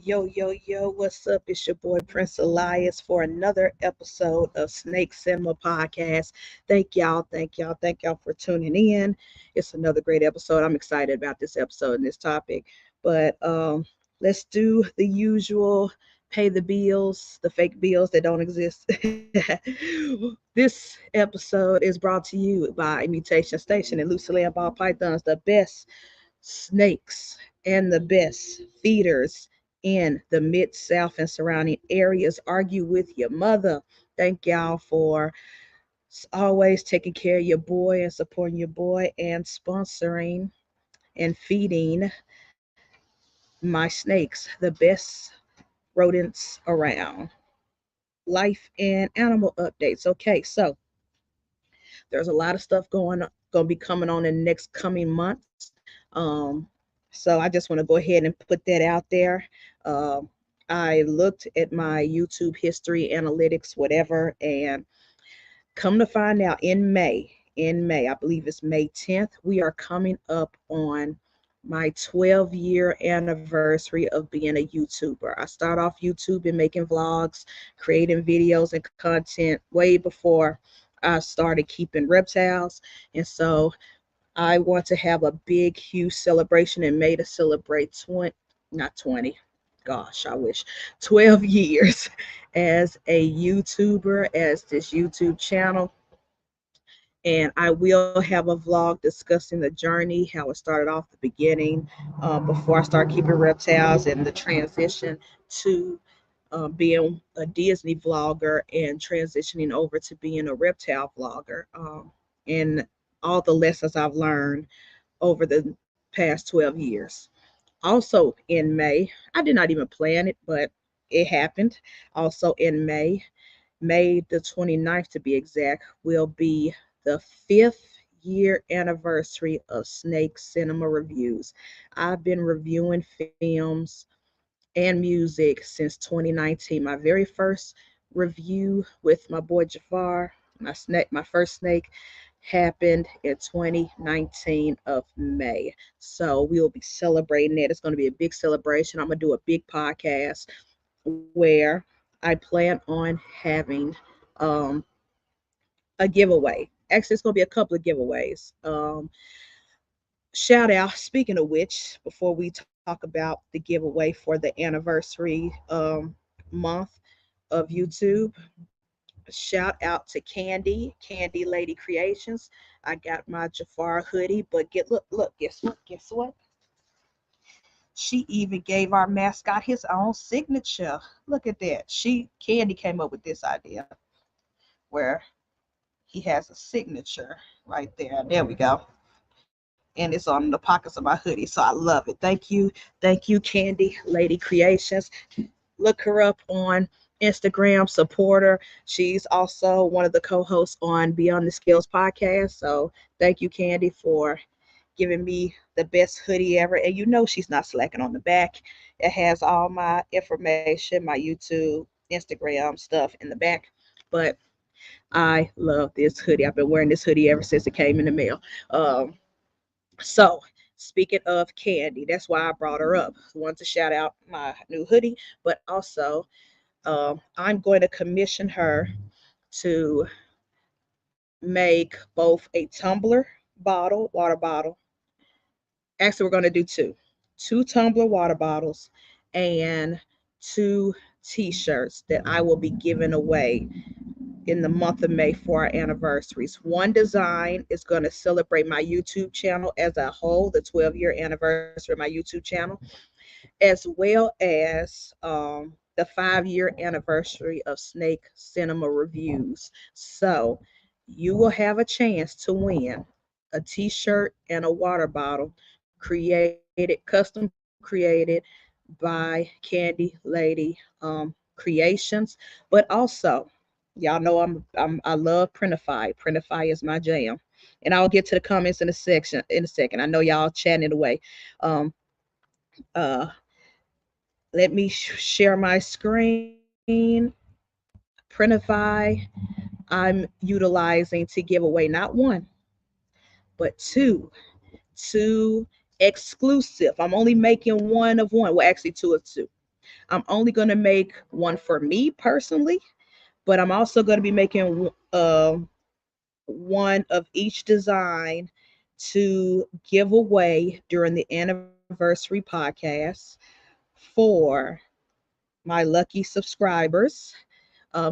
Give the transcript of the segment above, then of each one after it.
Yo, yo, yo, what's up? It's your boy Prince Elias for another episode of Snake Cinema Podcast. Thank y'all for tuning in. It's another great episode. I'm excited about this episode and this topic. But let's do the usual pay the bills, the fake bills that don't exist. This episode is brought to you by Mutation Station and Lucille Ball Pythons, the best snakes and the best feeders in the Mid South and surrounding areas. Argue with your mother. Thank y'all for always taking care of your boy and supporting your boy and sponsoring and feeding my snakes, the best rodents around. Life and animal updates. Okay, so there's a lot of stuff going to be coming on in the next coming months. So I just want to go ahead and put that out there. Um, I looked at my YouTube history, analytics, whatever, and come to find out I believe it's May 10th, we are coming up on my 12-year anniversary of being a YouTuber. I started off YouTube and making vlogs, creating videos and content way before I started keeping reptiles. And so I want to have a big, huge celebration in May to celebrate 20, not 20, gosh, I wish, 12 years as a YouTuber, as this YouTube channel. And I will have a vlog discussing the journey, how it started off the beginning, before I started keeping reptiles and the transition to being a Disney vlogger and transitioning over to being a reptile vlogger, and all the lessons I've learned over the past 12 years. Also in May, I did not even plan it, but it happened. Also in May the 29th to be exact, will be the 5th-year anniversary of Snake Cinema Reviews. I've been reviewing films and music since 2019. My very first review with my boy Jafar, my first snake, happened in 2019 of May. So we'll be celebrating it. It's going to be a big celebration. I'm going to do a big podcast where I plan on having um, a giveaway. Actually, it's going to be a couple of giveaways. Shout out, speaking of which, before we talk about the giveaway for the anniversary month of YouTube, shout out to Candy Lady Creations. I got my Jafar hoodie, but guess what? She even gave our mascot his own signature. Look at that. Candy came up with this idea where he has a signature right there. There we go. And it's on the pockets of my hoodie. So I love it. Thank you, Candy Lady Creations. Look her up on Instagram, support her. She's also one of the co-hosts on Beyond the Skills podcast. So thank you, Candy, for giving me the best hoodie ever. And you know she's not slacking on the back. It has all my information, my YouTube, Instagram stuff in the back. But I love this hoodie. I've been wearing this hoodie ever since it came in the mail. So speaking of Candy, that's why I brought her up. I wanted to shout out my new hoodie, but also I'm going to commission her to make both a tumbler bottle, water bottle. Actually, we're going to do two tumbler water bottles and two t-shirts that I will be giving away in the month of May for our anniversaries. One design is going to celebrate my YouTube channel as a whole, the 12-year anniversary of my YouTube channel, as well as the 5-year anniversary of Snake Cinema Reviews. So you will have a chance to win a t-shirt and a water bottle custom created by Candy Lady Creations. But also, y'all know I love Printify. Printify is my jam. And I'll get to the comments in a second. I know y'all chatting it away. Um, uh, Let me share my screen. Printify, I'm utilizing to give away not one, but two exclusive. I'm only making one of one. Well, actually, two of two. I'm only going to make one for me personally, but I'm also going to be making one of each design to give away during the anniversary podcast for my lucky subscribers.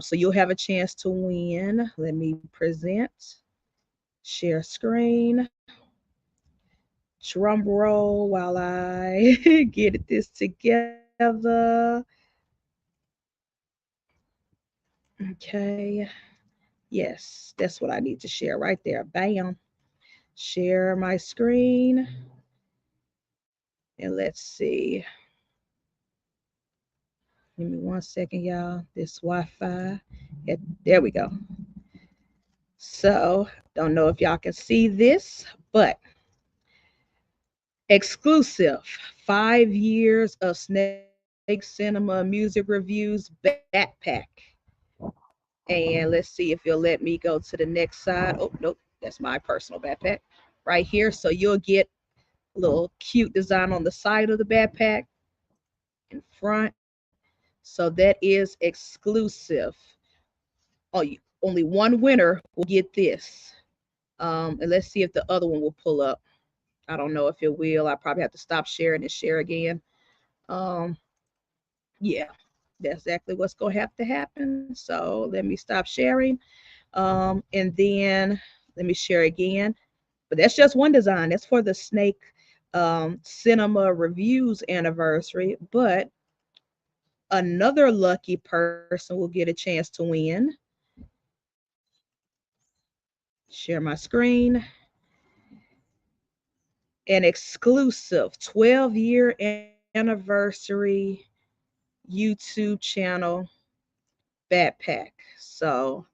So you'll have a chance to win. Let me present, share screen, drum roll while I get this together. Okay. Yes, that's what I need to share right there. Bam. Share my screen. And let's see. Give me 1 second, y'all. This Wi-Fi. There we go. So, don't know if y'all can see this, but exclusive 5 years of Snake Cinema music reviews backpack. And let's see if you'll let me go to the next side. Oh, nope, that's my personal backpack right here. So you'll get a little cute design on the side of the backpack in front. So that is exclusive. Oh, only one winner will get this. And let's see if the other one will pull up. I don't know if it will. I probably have to stop sharing and share again. Um, yeah, that's exactly what's going to have to happen. So let me stop sharing. And then let me share again. But that's just one design. That's for the Snake Cinema Reviews anniversary. But another lucky person will get a chance to win. Share my screen. An exclusive 12-year anniversary YouTube channel backpack. So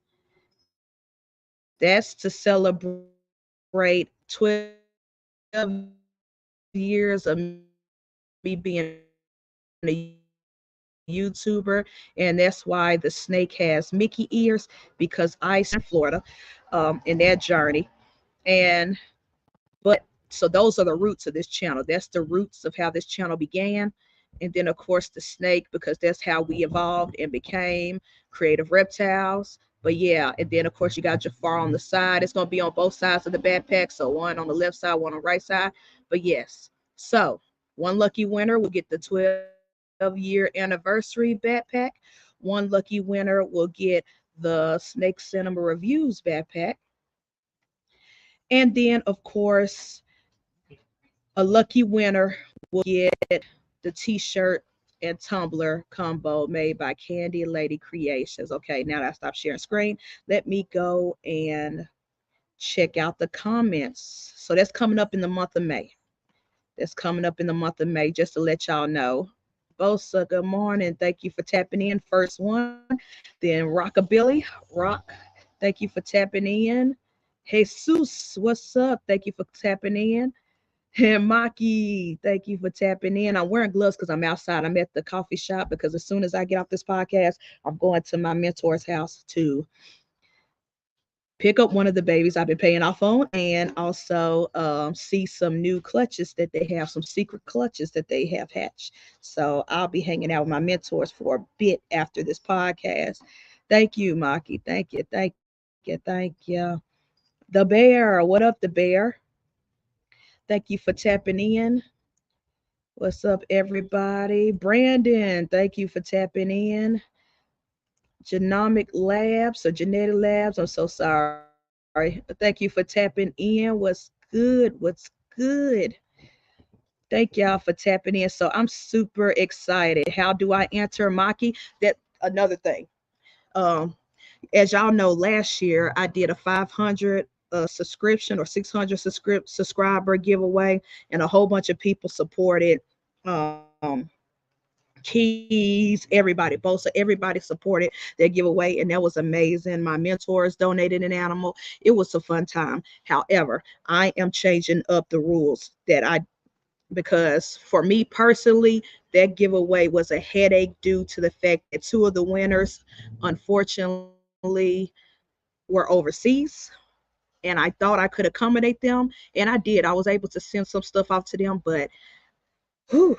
that's to celebrate 12 years of me being a YouTuber. And that's why the snake has Mickey ears, because I spent some time in Florida in that journey. And but so those are the roots of this channel. That's the roots of how this channel began. And then of course the snake, because that's how we evolved and became creative reptiles. But yeah, and then of course you got Jafar on the side. It's gonna be on both sides of the backpack. So one on the left side, one on the right side. But yes. So one lucky winner will get the 12-year anniversary backpack. One lucky winner will get the Snake Cinema Reviews backpack. And then, of course, a lucky winner will get the t-shirt and tumbler combo made by Candy Lady Creations. Okay, now that I stop sharing screen, let me go and check out the comments. So that's coming up in the month of May. That's coming up in the month of May, just to let y'all know. Bosa, good morning. Thank you for tapping in. First one. Then Rockabilly, Rock, thank you for tapping in. Jesus, what's up? Thank you for tapping in. And Maki, thank you for tapping in. I'm wearing gloves because I'm outside. I'm at the coffee shop because as soon as I get off this podcast, I'm going to my mentor's house to pick up one of the babies I've been paying off on, and also see some new clutches that they have, some secret clutches that they have hatched. So I'll be hanging out with my mentors for a bit after this podcast. Thank you, Maki. Thank you. Thank you. Thank you. The bear. What up, the bear? Thank you for tapping in. What's up, everybody? Brandon, thank you for tapping in. Genomic Labs or Genetic Labs, I'm so sorry. Thank you for tapping in. What's good? What's good? Thank y'all for tapping in. So I'm super excited. How do I enter Maki? That another thing. Um, as y'all know, last year I did a 500 subscription or 600 subscriber giveaway, and a whole bunch of people supported. Um, Keys, everybody, Bosa, everybody supported their giveaway, and that was amazing. My mentors donated an animal. It was a fun time. However, I am changing up the rules that I because for me personally, that giveaway was a headache due to the fact that two of the winners, unfortunately, were overseas. And I thought I could accommodate them, and I did. I was able to send some stuff off to them, but whew,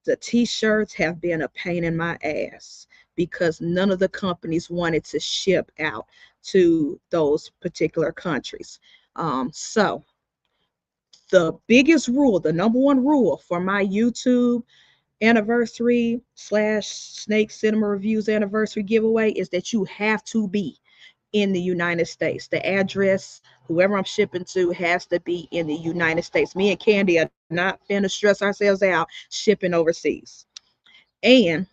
The t-shirts have been a pain in my ass because none of the companies wanted to ship out to those particular countries. So the biggest rule, the number one rule for my YouTube anniversary slash snake cinema reviews anniversary giveaway is that you have to be in the United States. The address, whoever I'm shipping to, has to be in the United States. Me and Candy are not finna stress ourselves out shipping overseas. And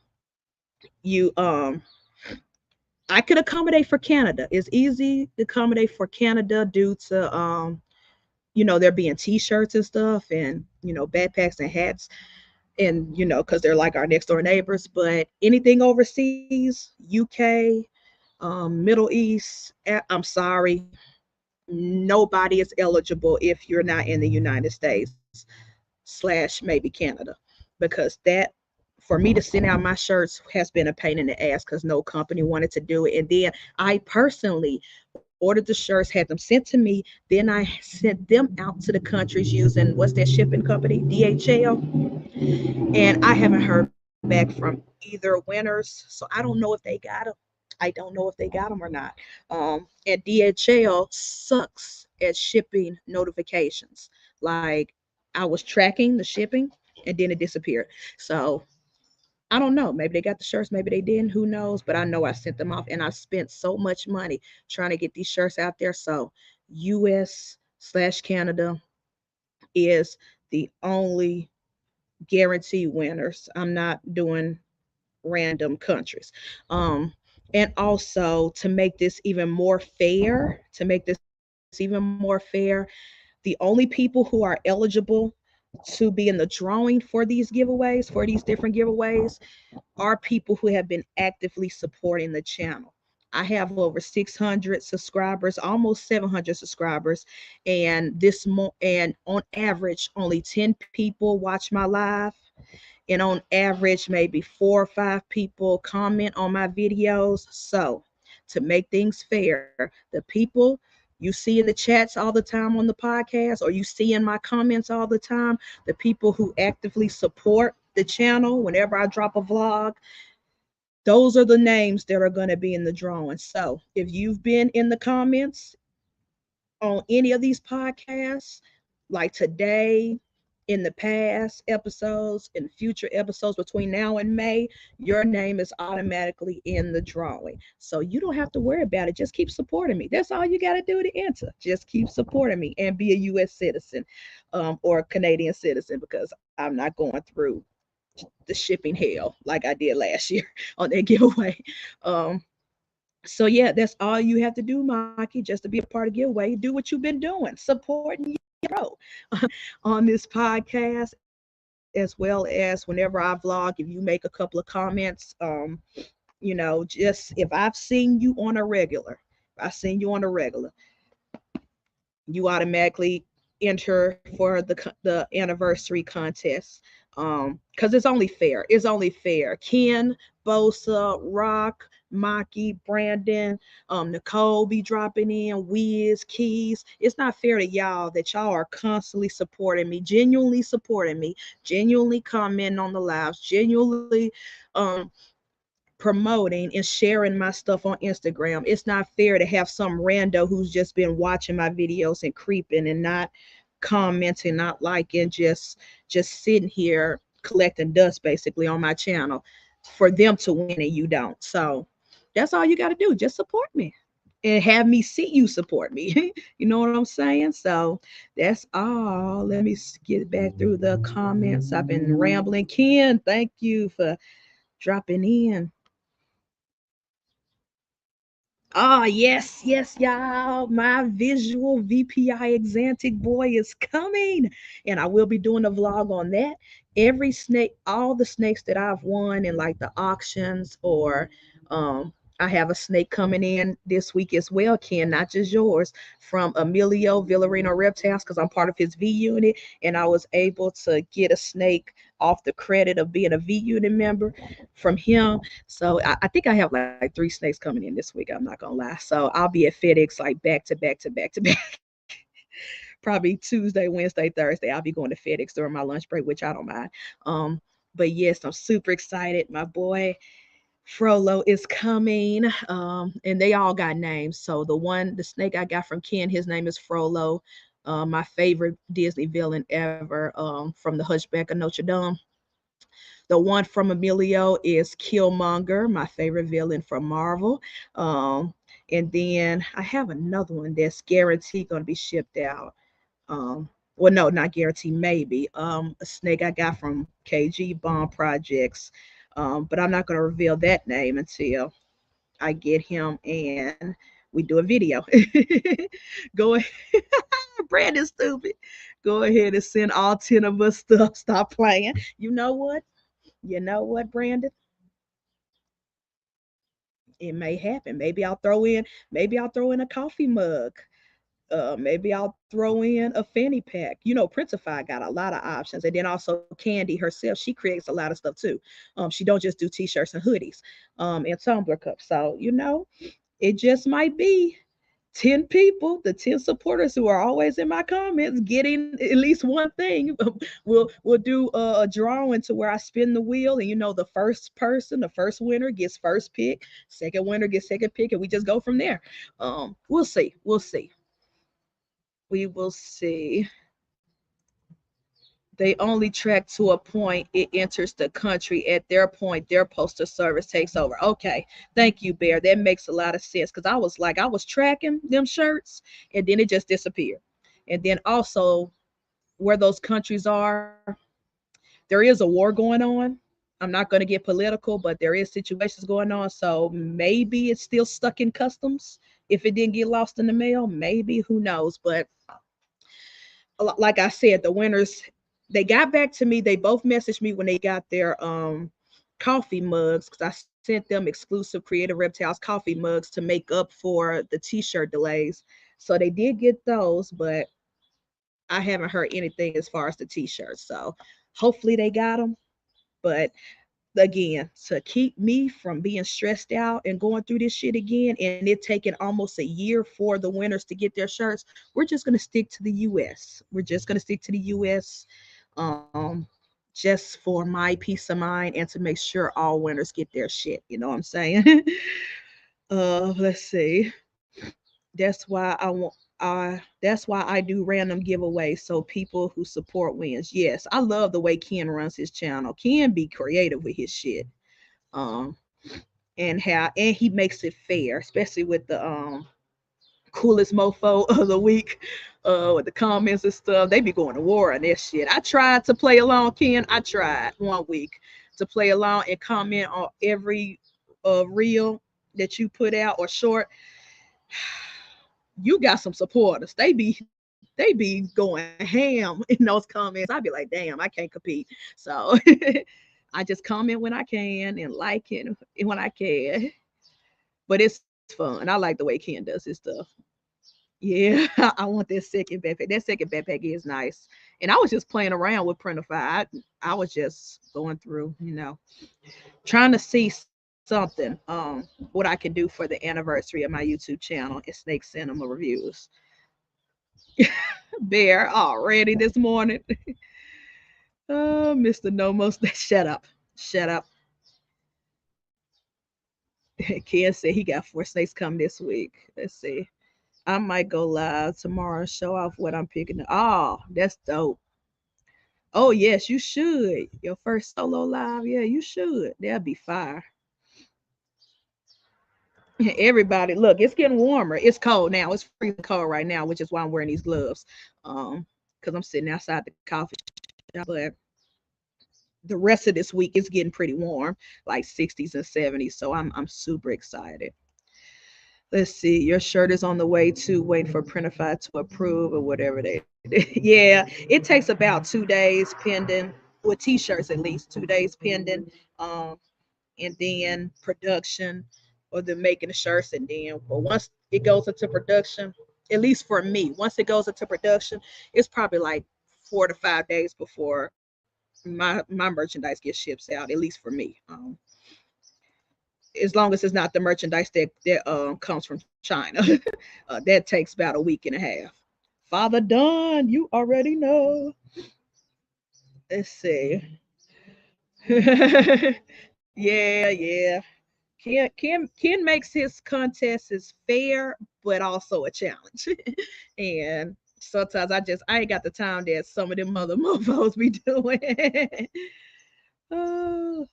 you I could accommodate for Canada. It's easy to accommodate for Canada due to there being t-shirts and stuff, and backpacks and hats, and because they're like our next door neighbors. But anything overseas, UK, Middle East, I'm sorry, nobody is eligible if you're not in the United States slash maybe Canada, because that, for me to send out my shirts has been a pain in the ass because no company wanted to do it. And then I personally ordered the shirts, had them sent to me, then I sent them out to the countries using, what's that shipping company, DHL. And I haven't heard back from either winners, so I don't know if they got them. I don't know if they got them or not. And DHL sucks at shipping notifications. Like, I was tracking the shipping and then it disappeared. So I don't know. Maybe they got the shirts, maybe they didn't. Who knows? But I know I sent them off, and I spent so much money trying to get these shirts out there. So US slash Canada is the only guaranteed winners. I'm not doing random countries. Um, and also, to make this even more fair, the only people who are eligible to be in the drawing for these giveaways, for these different giveaways, are people who have been actively supporting the channel. I have over 600 subscribers, almost 700 subscribers, and and on average, only 10 people watch my live, and on average maybe 4 or 5 people comment on my videos. So to make things fair, the people you see in the chats all the time on the podcast, or you see in my comments all the time, the people who actively support the channel whenever I drop a vlog, those are the names that are going to be in the drawing. So if you've been in the comments on any of these podcasts, like today, in the past episodes, in future episodes between now and May, your name is automatically in the drawing. So you don't have to worry about it. Just keep supporting me. That's all you got to do to enter. Just keep supporting me and be a U.S. citizen, or a Canadian citizen, because I'm not going through the shipping hell like I did last year on that giveaway. Um, so yeah, that's all you have to do, Maki, just to be a part of giveaway. Do what you've been doing, supporting your bro on this podcast, as well as whenever I vlog. If you make a couple of comments, just if I've seen you on a regular, if I seen you on a regular, you automatically enter for the anniversary contest. Because it's only fair. It's only fair. Ken, Bosa, Rock, Maki, Brandon, Nicole be dropping in, Wiz, Keys. It's not fair to y'all that y'all are constantly supporting me, genuinely commenting on the lives, genuinely um promoting and sharing my stuff on Instagram. It's not fair to have some rando who's just been watching my videos and creeping and not commenting, not liking, just sitting here collecting dust basically on my channel, for them to win and you don't. So that's all you got to do. Just support me and have me see you support me. You know what I'm saying? So that's all. Let me get back through the comments. I've been rambling. Ken, thank you for dropping in. Ah, yes, yes, y'all. My visual VPI Exantic boy is coming. And I will be doing a vlog on that. Every snake, all the snakes that I've won in like the auctions, or I have a snake coming in this week as well, Ken, not just yours, from Emilio Villarino Reptiles, because I'm part of his V unit. And I was able to get a snake off the credit of being a V unit member from him. So I think I have like 3 snakes coming in this week. I'm not gonna lie. So I'll be at FedEx like back to back to back to back. Probably Tuesday, Wednesday, Thursday. I'll be going to FedEx during my lunch break, which I don't mind. Um, But yes, I'm super excited. My boy Frollo is coming. And they all got names. So the snake I got from Ken, his name is Frollo. My favorite Disney villain ever, from the Hunchback of Notre Dame. The one from Emilio is Killmonger, my favorite villain from Marvel. Um, and then I have another one that's guaranteed going to be shipped out. Well, no, not guaranteed, maybe. A snake I got from KG Bomb Projects. But I'm not going to reveal that name until I get him and we do a video. Go ahead. Brandon's stupid. Go ahead and send all 10 of us stuff. Stop playing. You know what? You know what, Brandon? It may happen. Maybe I'll throw in a coffee mug. Maybe I'll throw in a fanny pack. You know, Printify got a lot of options. And then also Candy herself, she creates a lot of stuff too. She don't just do t-shirts and hoodies, and tumbler cups. So, it just might be 10 people, the 10 supporters who are always in my comments getting at least one thing. We'll do a drawing to where I spin the wheel, and the first person, the first winner gets first pick, second winner gets second pick, and we just go from there. We'll see. We'll see. We will see. They only track to a point it enters the country. At their point, their postal service takes over. Okay, thank you, Bear. That makes a lot of sense because I was tracking them shirts and then it just disappeared. And then also where those countries are, there is a war going on. I'm not going to get political, but there is situations going on. So maybe it's still stuck in customs. If it didn't get lost in the mail, maybe, who knows? But like I said, the winners, they got back to me. They both messaged me when they got their coffee mugs because I sent them exclusive Creative Reptiles coffee mugs to make up for the t-shirt delays. So they did get those, but I haven't heard anything as far as the t-shirts. So hopefully they got them. But again, to keep me from being stressed out and going through this shit again, and it taking almost a year for the winners to get their shirts, we're just gonna stick to the US. We're just gonna stick to the US, um, just for my peace of mind and to make sure all winners get their shit. You know what I'm saying? Let's see. That's why I want. That's why I do random giveaways so people who support wins. Yes, I love the way Ken runs his channel. Ken be creative with his shit. Um, and he makes it fair, especially with the coolest mofo of the week, with the comments and stuff. They be going to war on this shit. I tried to play along, Ken. I tried one week to play along and comment on every reel that you put out or short. You got some supporters. They be going ham in those comments. I'd be like, damn, I can't compete. So I just comment when I can and like it when I can. But it's fun. I like the way Ken does his stuff. Yeah, I want that second backpack. That second backpack is nice. And I was just playing around with Printify. I was just going through, trying to see something, what I can do for the anniversary of my YouTube channel and Snake Cinema Reviews. Bear already this morning. Oh, Mr. Nomos, shut up. Shut up. Ken said he got 4 snakes coming this week. Let's see. I might go live tomorrow and show off what I'm picking up. Oh, that's dope. Oh, yes, you should. Your first solo live. Yeah, you should. That'll be fire. Everybody, look, it's getting warmer. It's cold now. It's freezing cold right now, which is why I'm wearing these gloves. Because I'm sitting outside the coffee shop. But the rest of this week it's getting pretty warm, like 60s and 70s. So I'm super excited. Let's see. Your shirt is on the way to waiting for Printify to approve or whatever they yeah, it takes about 2 days pending, with t-shirts at least 2 days pending. Um, and then production or the making the shirts, and then but once it goes into production, at least for me, once it goes into production, it's probably like 4 to 5 days before my merchandise gets shipped out, at least for me. As long as it's not the merchandise that comes from China. That takes about a week and a half. Father Don, you already know. Let's see. Yeah, yeah. Ken makes his contests as fair, but also a challenge. And sometimes I ain't got the time that some of them other mofos be doing. Oh,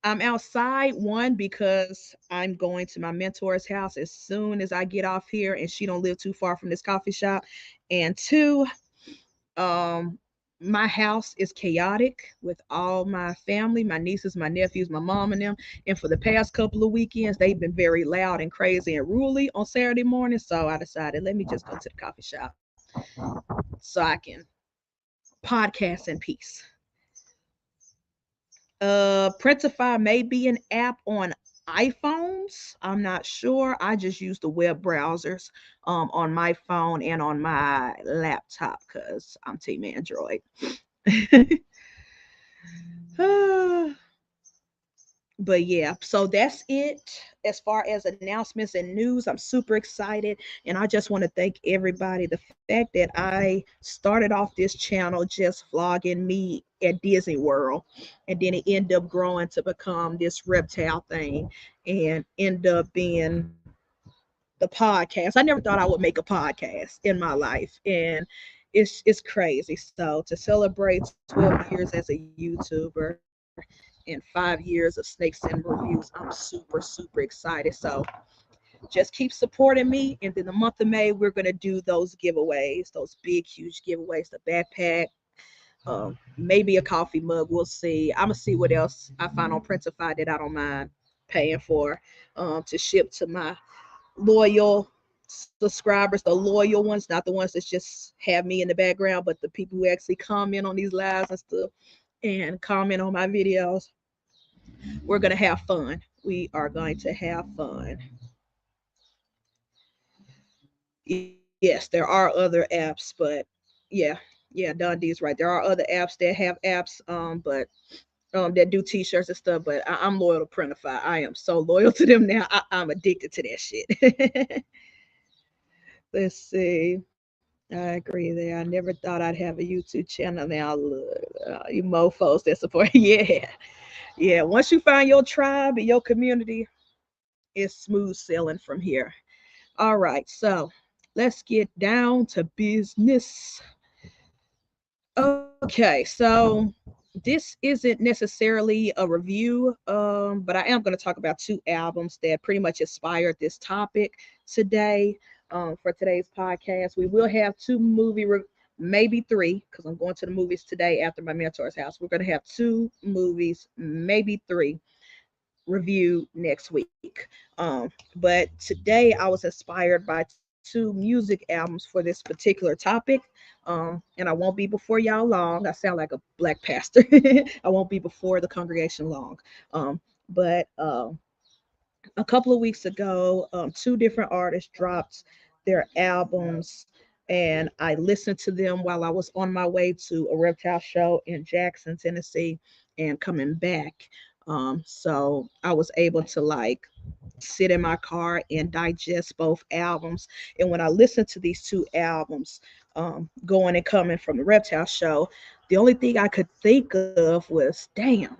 I'm outside, one, because I'm going to my mentor's house as soon as I get off here, and she don't live too far from this coffee shop. And two, um, my house is chaotic with all my family, my nieces, my nephews, my mom, and them. And for the past couple of weekends, they've been very loud and crazy and ruly on Saturday morning. So I decided, let me just go to the coffee shop so I can podcast in peace. Printify may be an app on iPhones. I'm not sure. I just use the web browsers on my phone and on my laptop because I'm Team Android. But yeah, so that's it as far as announcements and news. I'm super excited, and I just want to thank everybody. The fact that I started off this channel just vlogging me at Disney World, and then it ended up growing to become this reptile thing, and end up being the podcast. I never thought I would make a podcast in my life, and it's crazy. So to celebrate 12 years as a YouTuber and 5 years of snakes and reviews, I'm super excited. So just keep supporting me, and then the month of May we're gonna do those giveaways, those big huge giveaways, the backpack, maybe a coffee mug. We'll see. I'm gonna see what else I find on Printify that I don't mind paying for, to ship to my loyal subscribers, the loyal ones, not the ones that just have me in the background, but the people who actually comment on these lives and stuff and comment on my videos. We're going to have fun. We are going to have fun. Yes, there are other apps, but yeah, yeah, Dundee's right. There are other apps that have apps, but that do t-shirts and stuff. But I'm loyal to Printify. I am so loyal to them now. I'm addicted to that shit. Let's see. I agree there. I never thought I'd have a YouTube channel. Now look, you mofos that support. Yeah, yeah. Once you find your tribe and your community, it's smooth sailing from here. All right, so let's get down to business. Okay, so this isn't necessarily a review, but I am going to talk about two albums that pretty much inspired this topic today. For today's podcast, we will have two maybe three, because I'm going to the movies today after my mentor's house. We're going to have two movies, maybe three, review next week. But today I was inspired by two music albums for this particular topic. And I won't be before y'all long. I sound like a black pastor. I won't be before the congregation long. But a couple of weeks ago, two different artists dropped their albums, and I listened to them while I was on my way to a reptile show in Jackson, Tennessee, and coming back. So I was able to like sit in my car and digest both albums. And when I listened to these two albums, going and coming from the reptile show, the only thing I could think of was, damn,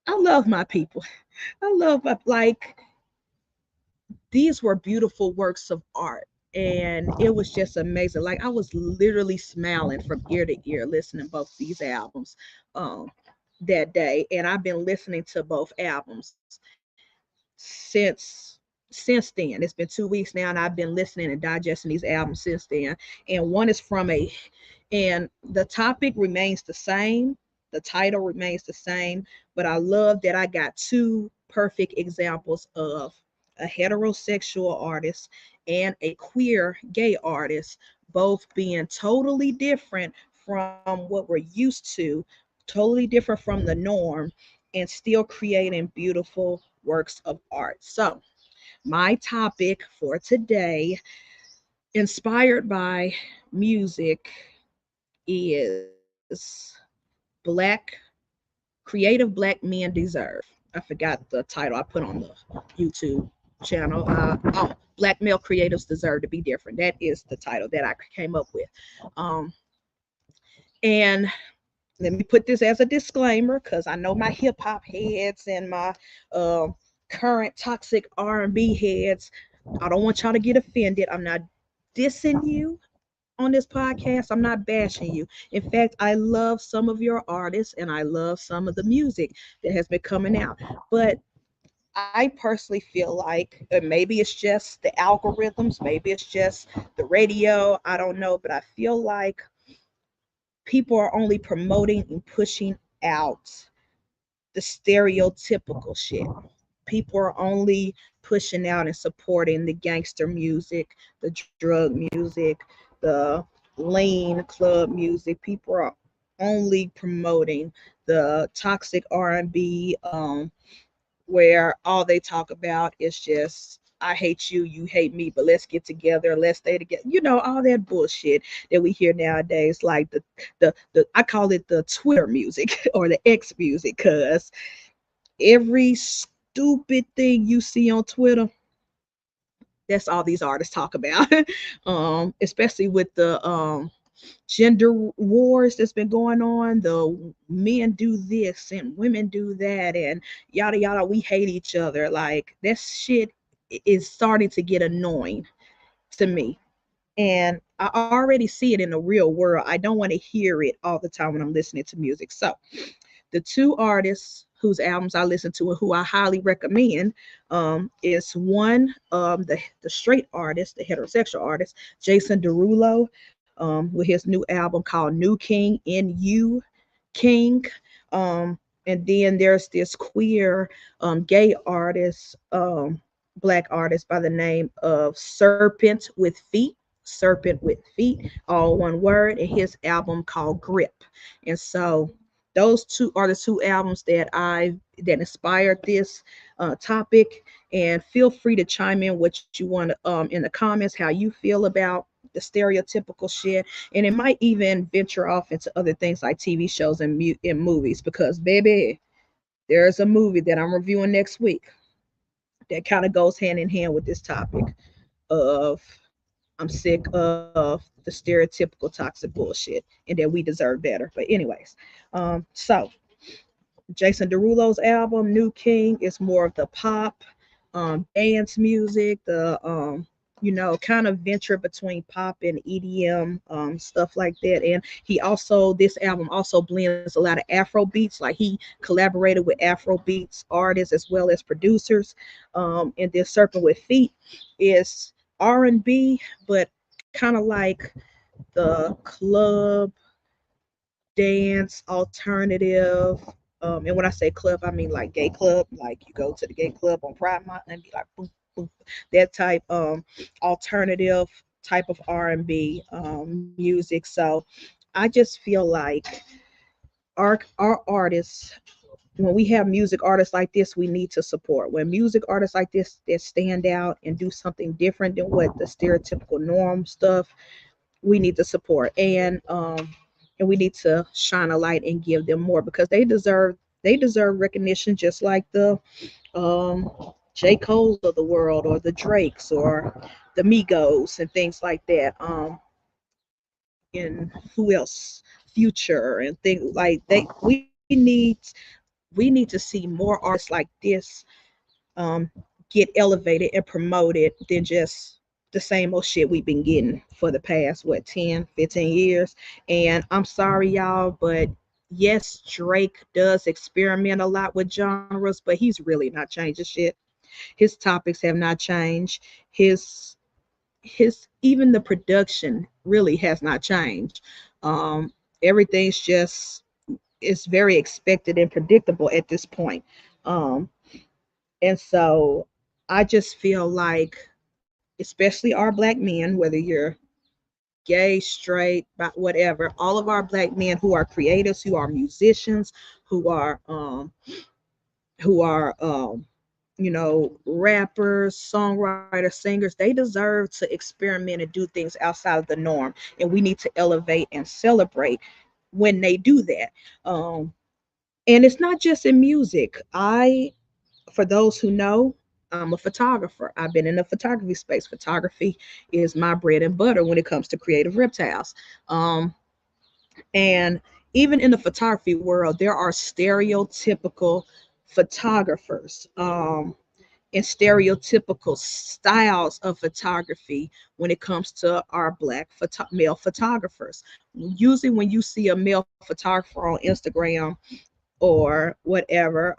I love my people. I love my, like, these were beautiful works of art, and it was just amazing. Like, I was literally smiling from ear to ear listening to both these albums um that day. And I've been listening to both albums since since then. It's been 2 weeks now, and I've been listening and digesting these albums since then. And one is from a and the topic remains the same, the title remains the same, but I love that I got two perfect examples of a heterosexual artist and a queer gay artist, both being totally different from what we're used to, totally different from the norm, and still creating beautiful works of art. So, my topic for today, inspired by music, is Black Creative Black Men Deserve. I forgot the title I put on the YouTube channel. Black Male Creatives Deserve to Be Different. That is the title that I came up with. Um, and let me put this as a disclaimer because I know my hip hop heads and my uh, current toxic R&B heads. I don't want y'all to get offended. I'm not dissing you on this podcast. I'm not bashing you. In fact, I love some of your artists and I love some of the music that has been coming out. But I personally feel like maybe it's just the algorithms, maybe it's just the radio. I don't know, but I feel like people are only promoting and pushing out the stereotypical shit. People are only pushing out and supporting the gangster music, the drug music, the lean club music. People are only promoting the toxic R&B, where all they talk about is just I hate you, you hate me, but let's get together, let's stay together. You know, all that bullshit that we hear nowadays, like the I call it the Twitter music or the X music, cause every stupid thing you see on Twitter, that's all these artists talk about. Especially with the gender wars that's been going on. The men do this and women do that, and yada yada. We hate each other. Like that shit is starting to get annoying to me. And I already see it in the real world. I don't want to hear it all the time when I'm listening to music. So the two artists whose albums I listen to and who I highly recommend is one, the straight artist, the heterosexual artist, Jason Derulo, with his new album called New King, N-U King. And then there's this queer gay artist, black artist by the name of Serpent with Feet, all one word, and his album called Grip. And so those two are the two albums that inspired this topic. And feel free to chime in what you want in the comments, how you feel about the stereotypical shit, and it might even venture off into other things like TV shows and movies. Because baby, there's a movie that I'm reviewing next week that kind of goes hand in hand with this topic of I'm sick of the stereotypical toxic bullshit and that we deserve better. But anyways, so Jason Derulo's album New King is more of the pop, dance music, the kind of venture between pop and EDM, stuff like that. And this album also blends a lot of Afro beats. Like he collaborated with Afro beats artists as well as producers. And then Serpent with Feet is R&B, but kind of like the club dance alternative. And when I say club, I mean like gay club. Like you go to the gay club on Pride Month and be like boom, boom, that type alternative type of R&B music. So I just feel like our artists, when we have music artists like this, we need to support. When music artists like this that stand out and do something different than what the stereotypical norm stuff, we need to support. And we need to shine a light and give them more because they deserve recognition just like the um J. Cole's of the world or the Drakes or the Migos and things like that. And who else? Future and things like they we need to see more artists like this um get elevated and promoted than just the same old shit we've been getting for the past 10-15 years. And I'm sorry y'all, but yes, Drake does experiment a lot with genres, but he's really not changing shit. His topics have not changed. His even the production really has not changed. um Everything's just, it's very expected and predictable at this point. um and so I just feel like, especially our black men, whether you're gay, straight, whatever, all of our black men who are creators, who are musicians, who are rappers, songwriters, singers, they deserve to experiment and do things outside of the norm. And we need to elevate and celebrate when they do that. And it's not just in music. For those who know, I'm a photographer. I've been in the photography space. Photography is my bread and butter when it comes to creative reptiles. And even in the photography world, there are stereotypical photographers, and stereotypical styles of photography when it comes to our black male photographers. Usually, when you see a male photographer on Instagram or whatever,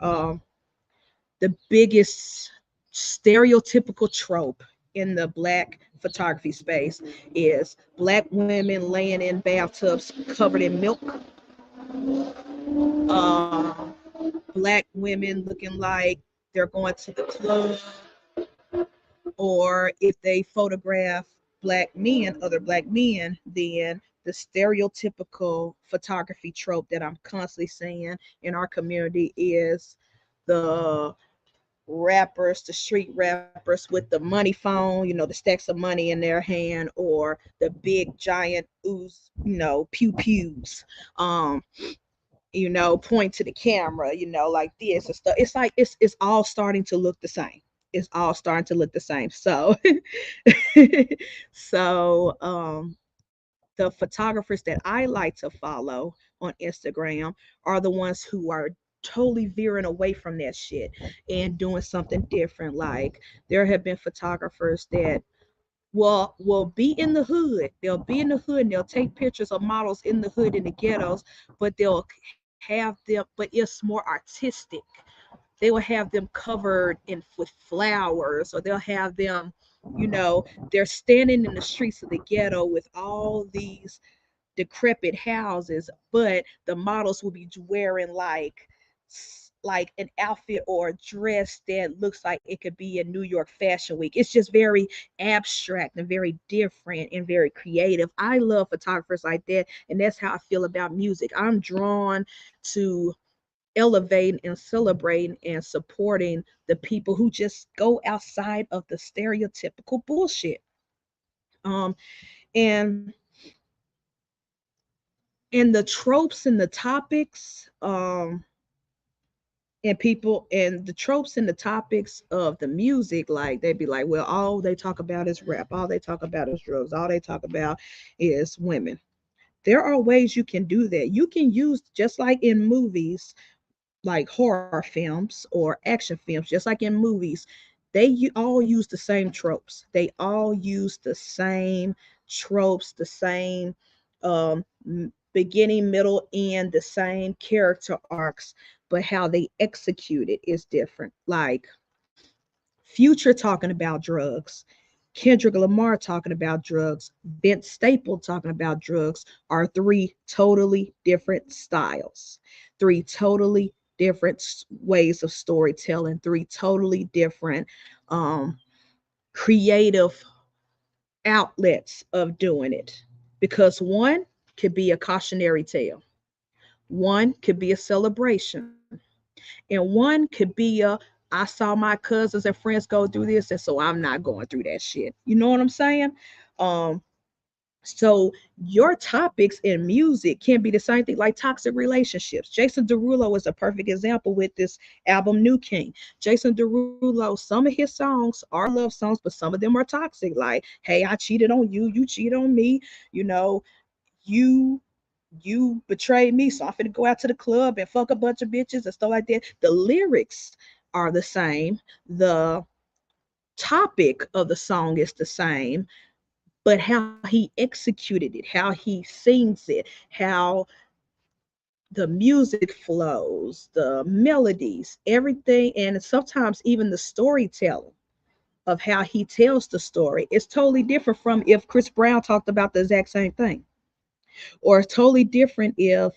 the biggest stereotypical trope in the black photography space is black women laying in bathtubs covered in milk, uh, black women looking like they're going to the club, or if they photograph black men, other black men, then the stereotypical photography trope that I'm constantly seeing in our community is the rappers, the street rappers with the money phone, the stacks of money in their hand, or the big giant ooze, pew pews, point to the camera, like this and stuff. It's like it's all starting to look the same. It's all starting to look the same. So so the photographers that I like to follow on Instagram are the ones who are totally veering away from that shit and doing something different. Like there have been photographers that will be in the hood. They'll be in the hood and they'll take pictures of models in the hood in the ghettos, but they'll have them, but it's more artistic. They will have them covered in with flowers, or they'll have them, they're standing in the streets of the ghetto with all these decrepit houses, but the models will be wearing like an outfit or a dress that looks like it could be a New York Fashion Week. It's just very abstract and very different and very creative. I love photographers like that, and that's how I feel about music. I'm drawn to elevating and celebrating and supporting the people who just go outside of the stereotypical bullshit. Um, and and the tropes and the topics, and people and the tropes and the topics of the music, like they'd be like, well, all they talk about is rap, all they talk about is drugs, all they talk about is women. There are ways you can do that. You can use, just like in movies, like horror films or action films, just like in movies, all use the same tropes. They all use the same tropes, the same beginning, middle, end, the same character arcs, but how they execute it is different. Like Future talking about drugs, Kendrick Lamar talking about drugs, Vince Staple talking about drugs are three totally different styles, three totally different ways of storytelling, three totally different um, creative outlets of doing it. Because one could be a cautionary tale, one could be a celebration, and one could be I saw my cousins and friends go through this, and so I'm not going through that shit. You know what I'm saying? Um, so your topics in music can be the same thing, like toxic relationships. Jason Derulo is a perfect example with this album New King. Jason Derulo, some of his songs are love songs, but some of them are toxic. Like, hey, I cheated on you, you cheated on me, you know, you you betrayed me, so I'm finna go out to the club and fuck a bunch of bitches and stuff like that. The lyrics are the same. The topic of the song is the same, but how he executed it, how he sings it, how the music flows, the melodies, everything, and sometimes even the storytelling of how he tells the story is totally different from if Chris Brown talked about the exact same thing, or it's totally different if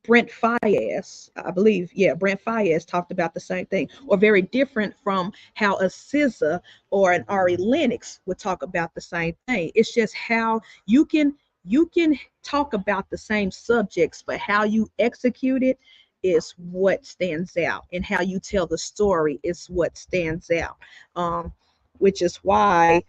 Brent Fayez, I believe, yeah, Brent Fayez talked about the same thing, or very different from how a SZA or an Ari Lennox would talk about the same thing. It's just how you can talk about the same subjects, but how you execute it is what stands out, and how you tell the story is what stands out. Um, which is why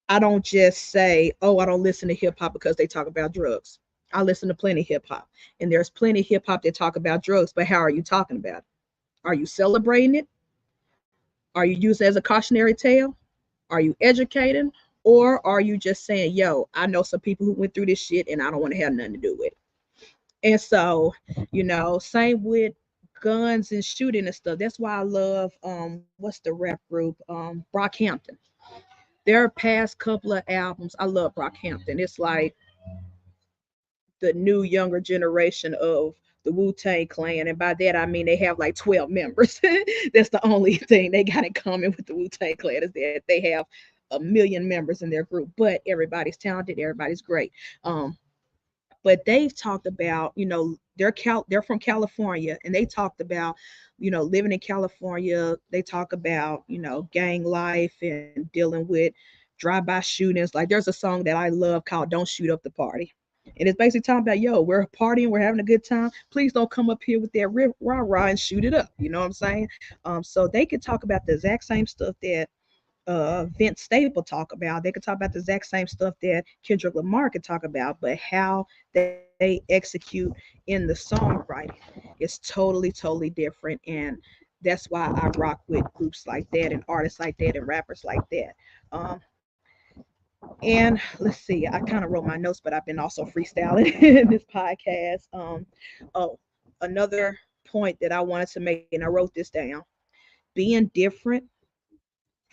I don't just say, oh, I don't listen to hip hop because they talk about drugs. I listen to plenty hip hop, and there's plenty of hip hop that talk about drugs, but how are you talking about it? Are you celebrating it? Are you using it as a cautionary tale? Are you educating? Or are you just saying, yo, I know some people who went through this shit and I don't want to have nothing to do with it? And so, same with guns and shooting and stuff. That's why I love what's the rap group? Brockhampton. Their past couple of albums, I love Brockhampton. It's like the new younger generation of the Wu-Tang Clan, and by that I mean they have like 12 members. That's the only thing they got in common with the Wu-Tang Clan, is that they have a million members in their group, but everybody's talented, everybody's great. Um, but they've talked about, they're from California, and they talked about, living in California. They talk about, gang life and dealing with drive-by shootings. Like, there's a song that I love called "Don't Shoot Up the Party." And it's basically talking about, yo, we're partying, we're having a good time. Please don't come up here with that rah rah and shoot it up. You know what I'm saying? So they could talk about the exact same stuff that Vince Staple talk about. They could talk about the exact same stuff that Kendrick Lamar could talk about, but how they execute in the songwriting is totally different. And that's why I rock with groups like that and artists like that and rappers like that. Um, and let's see, I kind of wrote my notes, but I've been also freestyling in this podcast. Oh, another point that I wanted to make, and I wrote this down: being different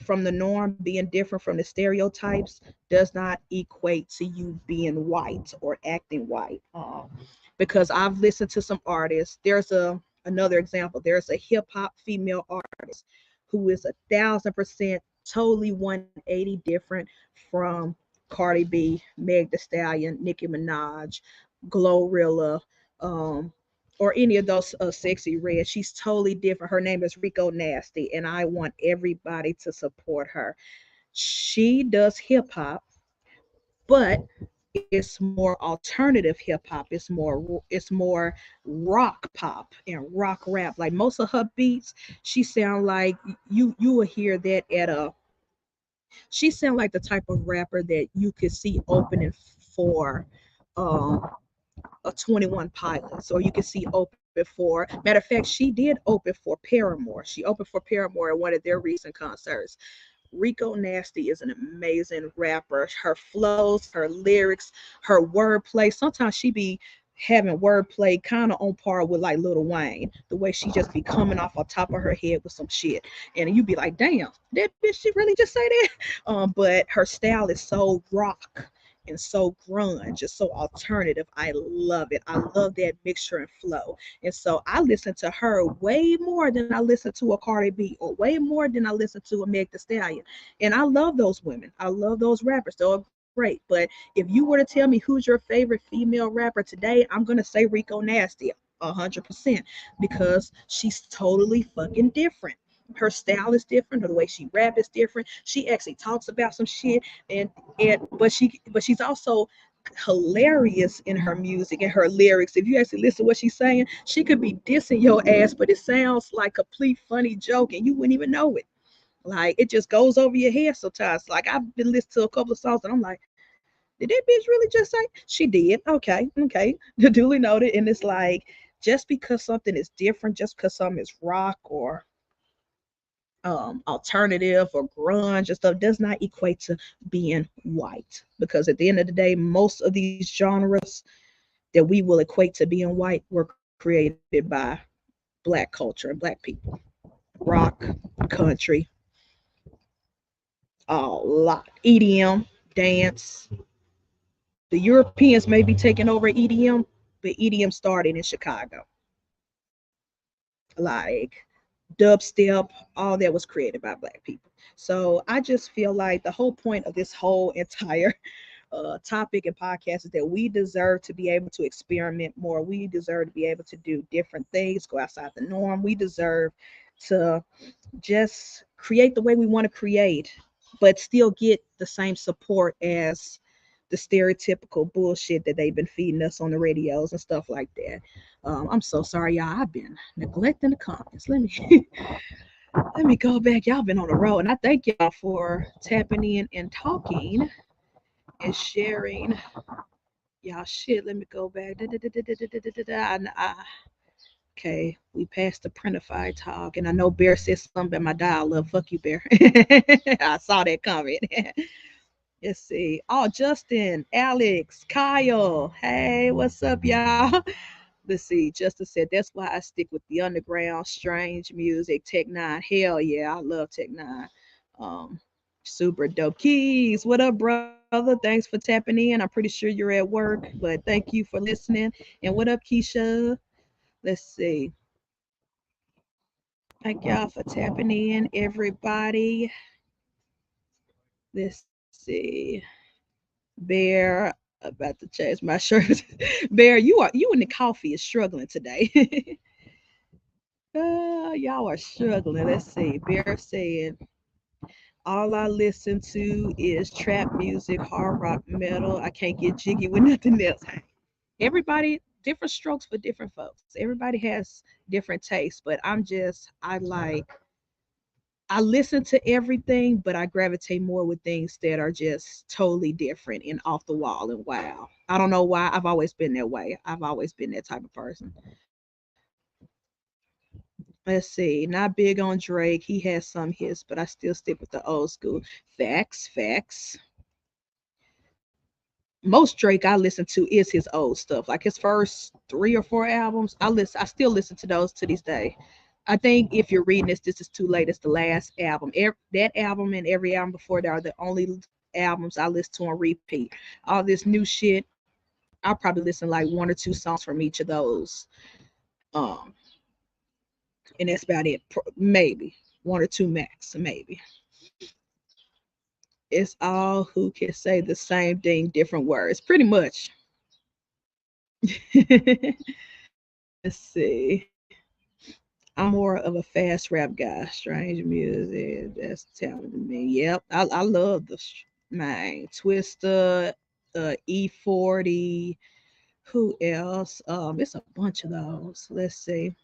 from the norm, being different from the stereotypes, does not equate to you being white or acting white. Because I've listened to some artists. There's another example. There's a hip hop female artist who is 1,000% totally 180 different from Cardi B, Meg The Stallion, Nicki Minaj, Glorilla, um, or any of those sexy red. She's totally different. Her name is Rico Nasty, and I want everybody to support her. She does hip hop, but it's more alternative hip hop. It's more rock pop and rock rap. Like most of her beats, she sound like you will hear that at a. She sound like the type of rapper that you could see opening for um a 21 Pilots, or you can see open for. Matter of fact, she did open for Paramore. She opened for Paramore at one of their recent concerts. Rico Nasty is an amazing rapper. Her flows, her lyrics, her wordplay. Sometimes she be having wordplay kind of on par with like Lil Wayne. The way she just be coming off on top of her head with some shit, and you be like, damn, that bitch, she really just say that. But her style is so rock and so grunge, just so alternative. I love it. I love that mixture and flow. And so I listen to her way more than I listen to a Cardi B, or way more than I listen to a Meg The Stallion. And I love those women. I love those rappers. They're great. But if you were to tell me who's your favorite female rapper today, I'm gonna say Rico Nasty, 100%, because she's totally fucking different. Her style is different. The way she rap is different. She actually talks about some shit, and but she's also hilarious in her music and her lyrics. If you actually listen to what she's saying, she could be dissing your ass, but it sounds like a complete funny joke, and you wouldn't even know it. Like, it just goes over your head sometimes. Like, I've been listening to a couple of songs, and I'm like, did that bitch really just say? She did. Okay. Duly noted. And it's like, just because something is different, just because something is rock or alternative or grunge and stuff, does not equate to being white. Because at the end of the day, most of these genres that we will equate to being white were created by black culture and black people. Rock, country, a lot. EDM, dance. The Europeans may be taking over EDM, but EDM started in Chicago. Like, dubstep, all that was created by black people. So I just feel like the whole point of this whole entire topic and podcast is that we deserve to be able to experiment more. We deserve to be able to do different things, go outside the norm. We deserve to just create the way we want to create, but still get the same support as the stereotypical bullshit that they've been feeding us on the radios and stuff like that. I'm so sorry, y'all. I've been neglecting the comments. Let me go back. Y'all been on the road, and I thank y'all for tapping in and talking and sharing y'all shit. Let me go back. Okay, we passed the printified talk, and I know Bear said something about my dial up. Fuck you, Bear. I saw that comment. Let's see. Oh, Justin, Alex, Kyle. Hey, what's up, y'all? Let's see. Justice said that's why I stick with the underground, strange music, Tech Nine. Hell yeah, I love Tech Nine. Um, super dope. Keys, what up, brother? Thanks for tapping in. I'm pretty sure you're at work, but thank you for listening. And what up, Keisha? Let's see. Thank y'all for tapping in, everybody. Let's see. Bear, about to change my shirt. Bear, you and the coffee is struggling today. Y'all are struggling. Let's see. Bear said, all I listen to is trap music, hard rock, metal. I can't get jiggy with nothing else. Everybody, different strokes for different folks. Everybody has different tastes, but I listen to everything, but I gravitate more with things that are just totally different and off the wall and wow. I don't know why. I've always been that way. I've always been that type of person. Let's see. Not big on Drake. He has some hits, but I still stick with the old school. Facts, facts. Most Drake I listen to is his old stuff. Like his first 3 or 4 albums. I still listen to those to this day. I think if you're reading this, this is too late. It's the last album. That album and every album before that are the only albums I listen to on repeat. All this new shit, I'll probably listen like 1 or 2 songs from each of those. Um, and that's about it. Maybe 1 or 2 max, maybe. It's all who can say the same thing, different words, pretty much. Let's see. I'm more of a fast rap guy. Strange music. That's telling me. Yep. I love the man. Twister, E40. Who else? It's a bunch of those. Let's see.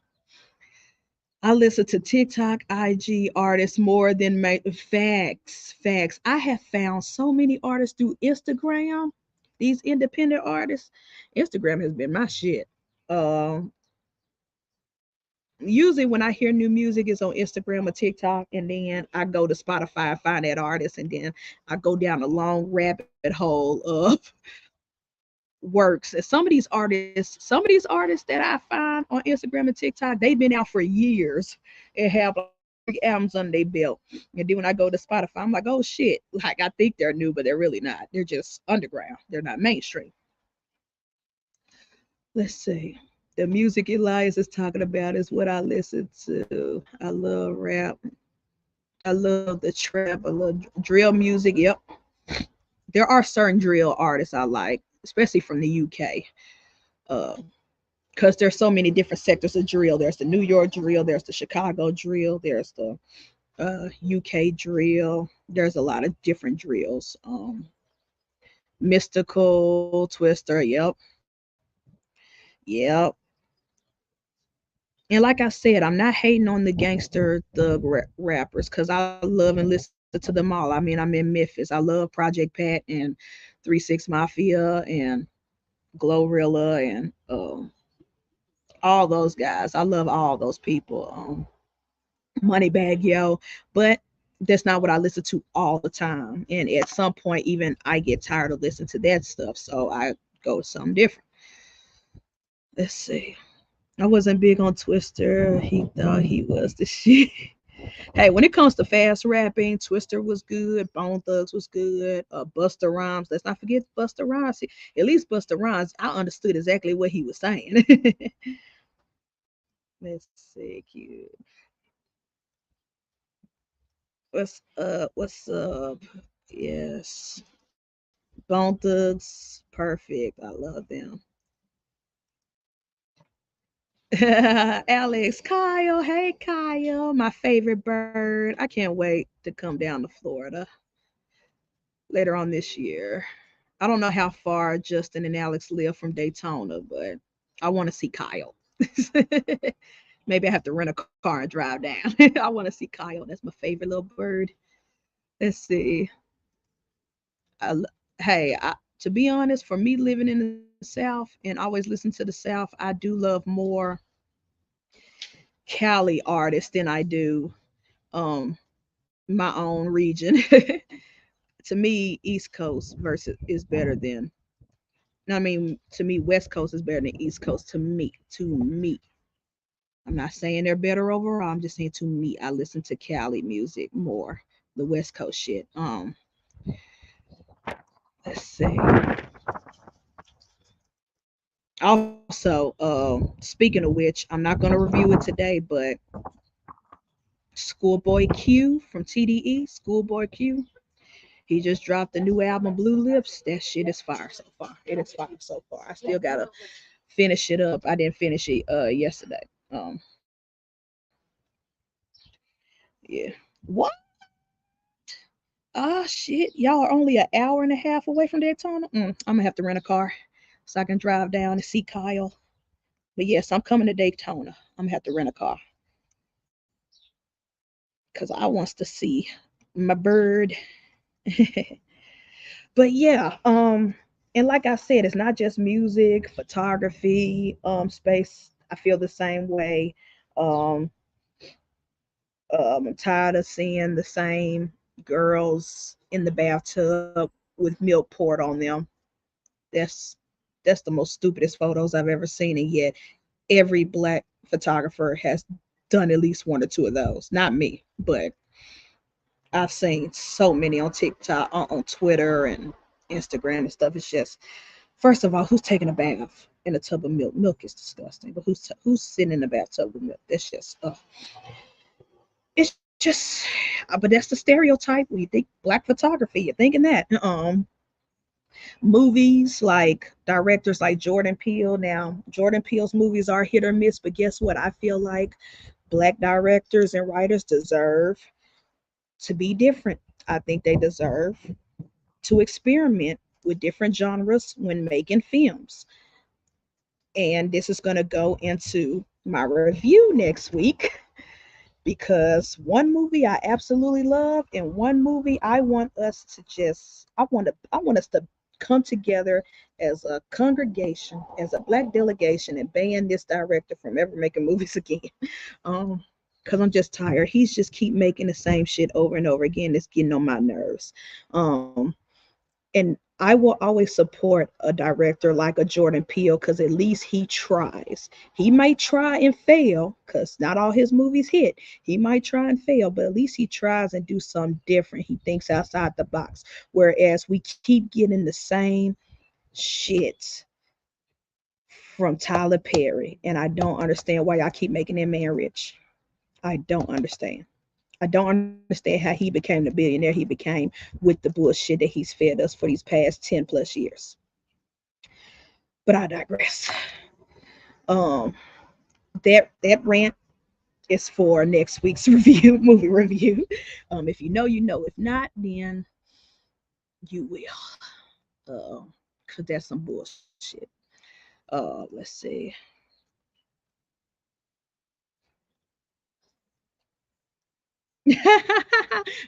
I listen to TikTok, IG artists more than my facts. Facts. I have found so many artists through Instagram. These independent artists. Instagram has been my shit. Um, Usually when I hear new music is on Instagram or TikTok, and then I go to Spotify and find that artist, and then I go down a long rabbit hole of works. And some of these artists that I find on Instagram and TikTok, they've been out for years and have like 3 albums under their belt. And then when I go to Spotify, I'm like, oh shit, like I think they're new, but they're really not. They're just underground. They're not mainstream. Let's see. The music Elias is talking about is what I listen to. I love rap. I love the trap. I love drill music. Yep. There are certain drill artists I like, especially from the UK. Because there's so many different sectors of drill. There's the New York drill, there's the Chicago drill, there's the UK drill. There's a lot of different drills. Mystical, Twister. Yep. Yep. And like I said, I'm not hating on the gangster thug rappers because I love and listen to them all. I mean, I'm in Memphis. I love Project Pat and 3 6 Mafia and Glorilla and all those guys. I love all those people. Moneybag Yo, but that's not what I listen to all the time. And at some point, even I get tired of listening to that stuff, so I go to something different. Let's see. I wasn't big on Twister. He thought he was the shit. Hey, when it comes to fast rapping, Twister was good. Bone Thugs was good. Busta Rhymes. Let's not forget Busta Rhymes. See, at least Busta Rhymes, I understood exactly what he was saying. Let's see, cute. What's up? What's up? Yes. Bone Thugs, perfect. I love them. Alex, Kyle, hey Kyle, my favorite bird. I can't wait to come down to Florida later on this year. I don't know how far Justin and Alex live from Daytona, but I want to see Kyle. Maybe I have to rent a car and drive down. I want to see Kyle. That's my favorite little bird. Let's see. I, hey, to be honest, for me living in the South and always listen to the South, I do love more Cali artists than I do my own region. To me, East Coast versus is better than I mean, to me, West Coast is better than East Coast. To me, I'm not saying they're better overall. I'm just saying to me, I listen to Cali music more, the West Coast shit. Let's see. Also, speaking of which, I'm not gonna review it today, but Schoolboy Q from TDE, Schoolboy Q, he just dropped the new album Blue Lips. That shit is fire so far. It is fire so far. I still gotta finish it up. I didn't finish it yesterday. Um, yeah. What? Ah, shit. Y'all are only an hour and a half away from Daytona. I'm gonna have to rent a car so I can drive down and see Kyle. But yes, I'm coming to Daytona. I'm gonna have to rent a car because I wants to see my bird. But yeah, and like I said, it's not just music, photography, space. I feel the same way. Um, I'm tired of seeing the same girls in the bathtub with milk poured on them. That's that's the most stupidest photos I've ever seen, and yet every black photographer has done at least one or two of those. Not me, but I've seen so many on TikTok, on Twitter, and Instagram and stuff. It's just, first of all, who's taking a bath in a tub of milk? Milk is disgusting. But who's sitting in a bathtub with milk? That's just, it's just. But that's the stereotype when you think black photography. You're thinking that. Movies like directors like Jordan Peele. Now, Jordan Peele's movies are hit or miss, but guess what? I feel like black directors and writers deserve to be different. I think they deserve to experiment with different genres when making films. And this is going to go into my review next week because one movie I absolutely love and one movie I want us to just I want us to come together as a congregation, as a black delegation and ban this director from ever making movies again. Um because I'm just tired. He's just keep making the same shit over and over again. It's getting on my nerves. Um, and I will always support a director like a Jordan Peele because at least he tries. He might try and fail because not all his movies hit. He might try and fail, but at least he tries and do something different. He thinks outside the box. Whereas we keep getting the same shit from Tyler Perry, and I don't understand why y'all keep making that man rich. I don't understand. I don't understand how he became the billionaire he became with the bullshit that he's fed us for these past 10 plus years. But I digress. Um, that rant is for next week's review, movie review. If you know, you know. If not, then you will. Cause that's some bullshit. Let's see.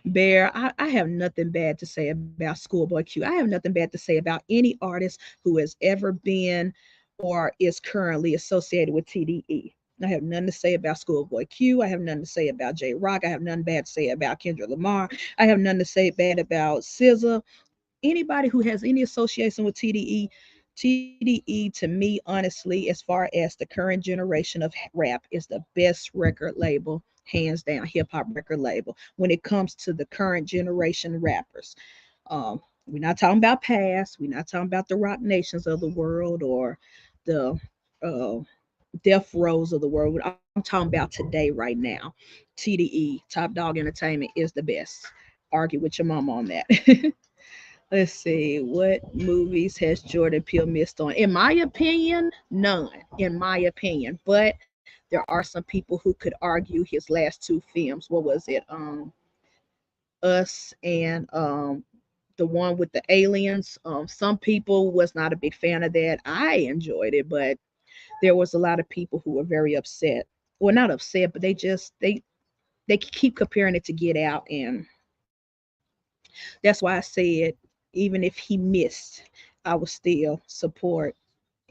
Bear, I have nothing bad to say about Schoolboy Q. I have nothing bad to say about any artist who has ever been or is currently associated with TDE. I have nothing to say about Schoolboy Q. I have nothing to say about J Rock. I have nothing bad to say about Kendrick Lamar. I have nothing to say bad about SZA. Anybody who has any association with TDE, TDE to me, honestly, as far as the current generation of rap, is the best record label, hands down, hip hop record label when it comes to the current generation rappers. We're not talking about past. We're not talking about the Rock Nations of the world or the uh, Death Rows of the world. I'm talking about today, right now. TDE, Top Dog Entertainment, is the best. Argue with your mama on that. Let's see, what movies has Jordan Peele missed on? In my opinion, none. In my opinion, but there are some people who could argue his last two films. What was it? Us and the one with the aliens. Some people was not a big fan of that. I enjoyed it, but there was a lot of people who were very upset. Well, not upset, but they keep comparing it to Get Out, and that's why I said even if he missed, I would still support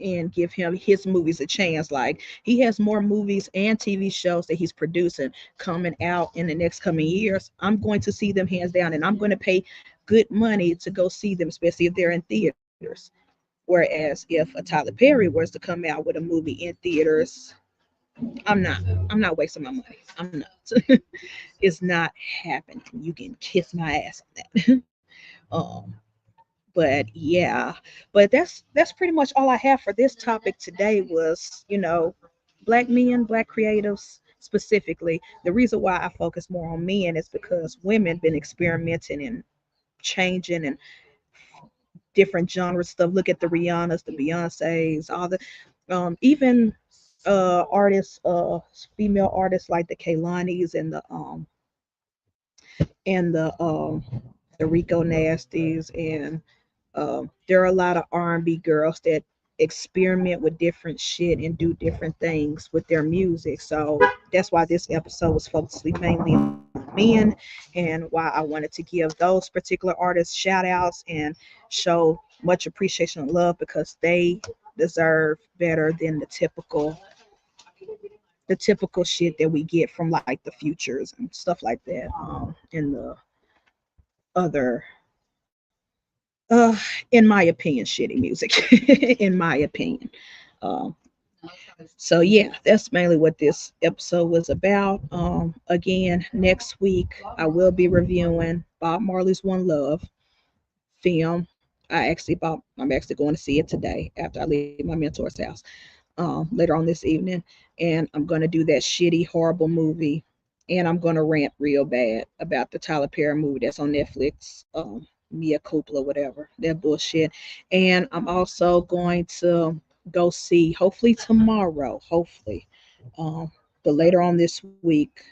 and give him his movies a chance. Like he has more movies and TV shows that he's producing coming out in the next coming years. I'm going to see them hands down, and I'm going to pay good money to go see them, especially if they're in theaters. Whereas if a Tyler Perry was to come out with a movie in theaters, I'm not. I'm not wasting my money. I'm not. It's not happening. You can kiss my ass on that. But yeah, but that's pretty much all I have for this topic today. Was black men, black creatives specifically. The reason why I focus more on men is because women been experimenting and changing and different genre stuff. Look at the Rihannas, the Beyonces, all the even artists, female artists like the Kailanis and the Rico Nasties, and there are a lot of R&B girls that experiment with different shit and do different things with their music. So that's why this episode was focused mainly on men, and why I wanted to give those particular artists shout outs and show much appreciation and love, because they deserve better than the typical shit that we get from like the futures and stuff like that, and the other uh in my opinion shitty music. In my opinion. um so yeah, that's mainly what this episode was about. Again, next week I will be reviewing Bob Marley's One Love film. I'm actually going to see it today after I leave my mentor's house, later on this evening. And I'm going to do that shitty, horrible movie. And I'm going to rant real bad about the Tyler Perry movie that's on Netflix, Mia Culpa, whatever, that bullshit. And I'm also going to go see, hopefully tomorrow, hopefully, um, but later on this week,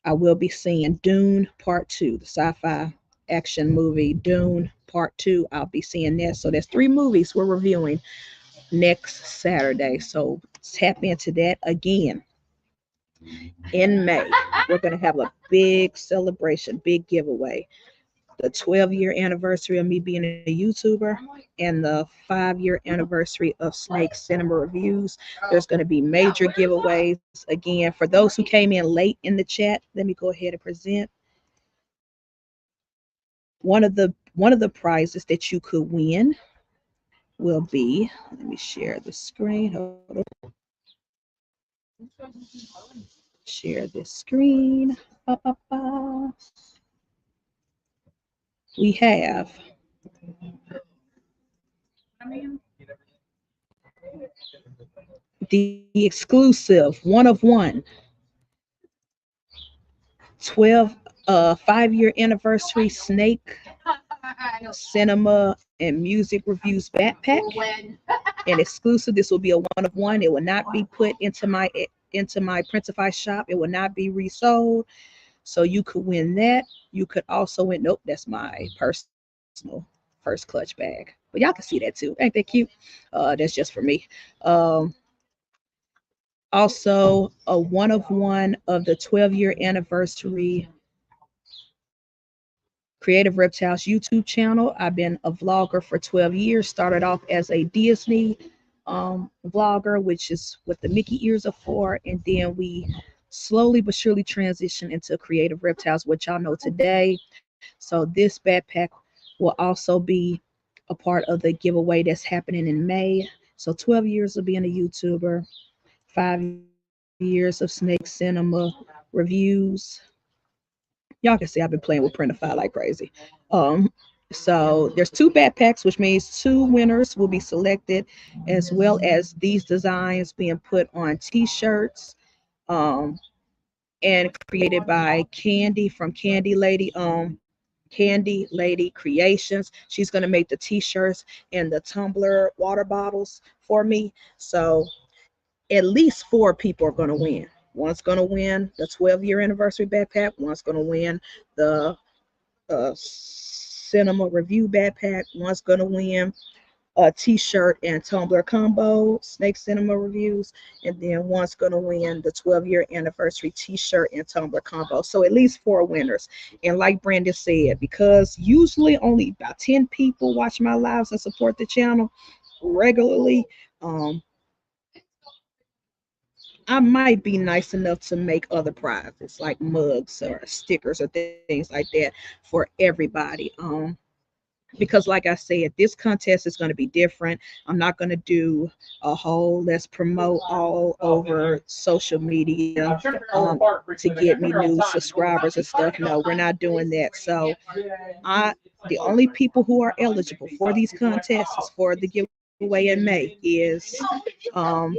I will be seeing Dune Part 2, the sci fi action movie Dune Part 2. I'll be seeing that. So there's three movies we're reviewing next Saturday. So tap into that again in May. We're going to have a big celebration, big giveaway. The 12-year anniversary of me being a YouTuber and the 5-year anniversary of Snake Cinema Reviews. There's going to be major giveaways. Again, for those who came in late in the chat, let me go ahead and present one of the prizes that you could win will be, let me share the screen. Hold on. Share this screen. Ba, ba, ba. We have the exclusive one of one 12 5-year anniversary Snake Cinema and Music Reviews backpack. And exclusive. This will be a one of one. It will not be put into my Printify shop. It will not be resold. So you could win that. You could also win. Nope, that's my personal first clutch bag. But y'all can see that too. Ain't that cute? That's just for me. Um, Also, a one of one of the 12-year anniversary Creative Reptiles YouTube channel. I've been a vlogger for 12 years. Started off as a Disney vlogger, which is what the Mickey ears are for. And then we slowly but surely transitioned into Creative Reptiles, which y'all know today. So this backpack will also be a part of the giveaway that's happening in May. So 12 years of being a YouTuber, 5 years of Snake Cinema reviews. Y'all can see I've been playing with Printify like crazy. Um, so there's two backpacks, which means two winners will be selected, as well as these designs being put on T-shirts, um, and created by Candy from Candy Lady Creations. She's gonna make the T-shirts and the tumbler water bottles for me. So at least four people are going to win. One's going to win the 12-year anniversary backpack. One's going to win the cinema review backpack. One's going to win a t-shirt and tumbler combo, Snake Cinema Reviews. And then one's going to win the 12-year anniversary t-shirt and tumbler combo. So at least four winners. And like Brandon said, because usually only about 10 people watch my lives and support the channel regularly, I might be nice enough to make other prizes like mugs or stickers or things like that for everybody. because like I said, this contest is going to be different. I'm not going to do a whole let's promote all over social media to get me new subscribers and stuff. No, we're not doing that. So I the only people who are eligible for these contests for the giveaway in May is um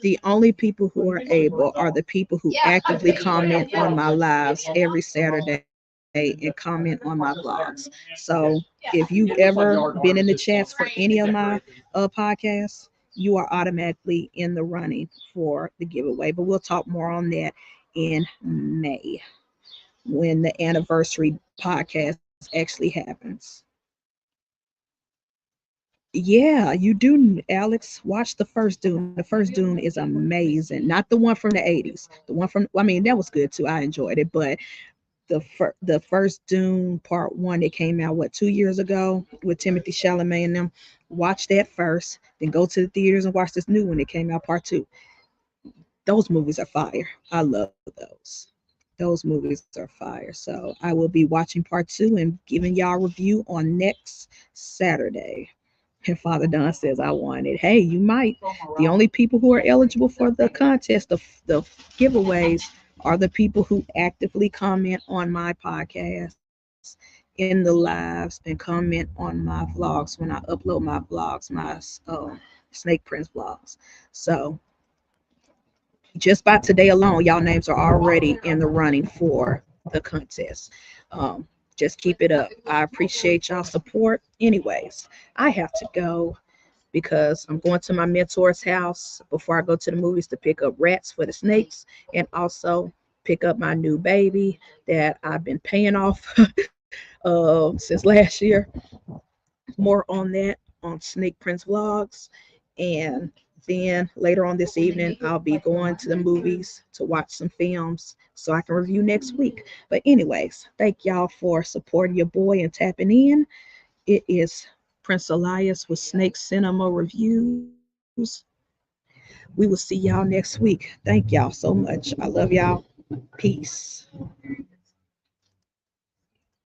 the only people who are able are the people who actively comment on my lives every Saturday and comment on my vlogs. So if you've ever been in the chats for any of my podcasts, you are automatically in the running for the giveaway. But we'll talk more on that in May when the anniversary podcast actually happens. Yeah, you do, Alex. Watch the first Dune. The first Dune is amazing. Not the one from the 80s. The one from, I mean, that was good too. I enjoyed it. But the first Dune part one that came out, what, 2 years ago with Timothy Chalamet and them, watch that first. Then go to the theaters and watch this new one that came out, part two. Those movies are fire. I love those. Those movies are fire. So I will be watching part two and giving y'all a review on next Saturday. And Father Don says, I won it. Hey, you might. The only people who are eligible for the contest, the giveaways, are the people who actively comment on my podcast, in the lives, and comment on my vlogs when I upload my vlogs, my Snake Prince vlogs. So just by today alone, y'all names are already in the running for the contest. Um, just keep it up. I appreciate y'all support. Anyways, I have to go because I'm going to my mentor's house before I go to the movies to pick up rats for the snakes and also pick up my new baby that I've been paying off since last year. More on that on Snake Prince Vlogs. And then later on this evening, I'll be going to the movies to watch some films so I can review next week. But, anyways, thank y'all for supporting your boy and tapping in. It is Prince Elias with Snake Cinema Reviews. We will see y'all next week. Thank y'all so much. I love y'all. Peace.